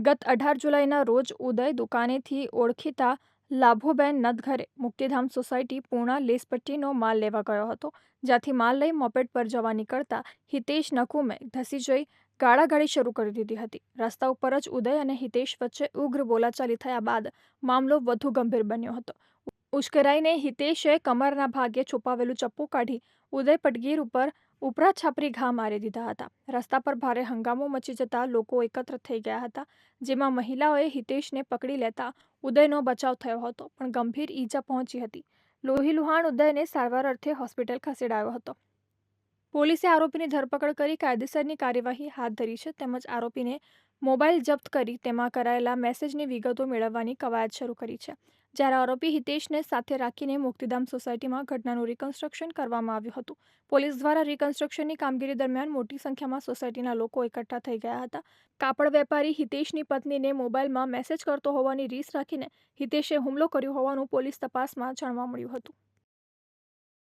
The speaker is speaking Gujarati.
ગત 18 જુલાઈના રોજ ઉદય દુકાનેથી ઓળખીતા લાભોબેન નદ ઘરે મુક્તિધામ સોસાયટી પૂર્ણા લેસપટ્ટીનો માલ લેવા ગયો હતો, જ્યાંથી માલ લઈ મોપેડ પર જવા નીકળતા હિતેશ નકુમે ધસી જઈ ગાળાગાળી શરૂ કરી દીધી હતી. રસ્તા ઉપર જ ઉદય અને હિતેશ વચ્ચે ઉગ્ર બોલાચાલી થયા બાદ મામલો વધુ ગંભીર બન્યો હતો. ઉશ્કેરાઈને હિતેશે કમરના ભાગે છુપાવેલું ચપ્પુ કાઢી ઉદય પટગીર ઉપર ઉપરા છાપરી ઘા મારી દીધા હતા. રસ્તા પર ભારે હંગામો મચી જતા લોકો એકત્ર થઈ ગયા હતા, જેમાં મહિલાઓએ હિતેશને પકડી લેતા ઉદયનો બચાવ થયો હતો, પણ ગંભીર ઈજા પહોંચી હતી. લોહીલુહાણ ઉદયને સારવાર અર્થે હોસ્પિટલ ખસેડાયો હતો. પોલીસે આરોપીની ધરપકડ કરી કાયદેસરની કાર્યવાહી હાથ ધરી છે, તેમજ આરોપીને મોબાઈલ જપ્ત કરી તેમાં કરાયેલા મેસેજની વિગતો મેળવવાની કવાયત શરૂ કરી છે. જ્યારે આરોપી હિતેશને સાથે રાખીને મુક્તિધામ સોસાયટીમાં ઘટનાનું રિકન્સ્ટ્રક્શન કરવામાં આવ્યું હતું. પોલીસ દ્વારા રિકન્સ્ટ્રક્શનની કામગીરી દરમિયાન મોટી સંખ્યામાં સોસાયટીના લોકો એકઠા થઈ ગયા હતા. કાપડ વેપારી હિતેશની પત્નીને મોબાઈલમાં મેસેજ કરતો હોવાની રીસ રાખીને હિતેશે હુમલો કર્યો હોવાનું પોલીસ તપાસમાં જાણવા મળ્યું હતું.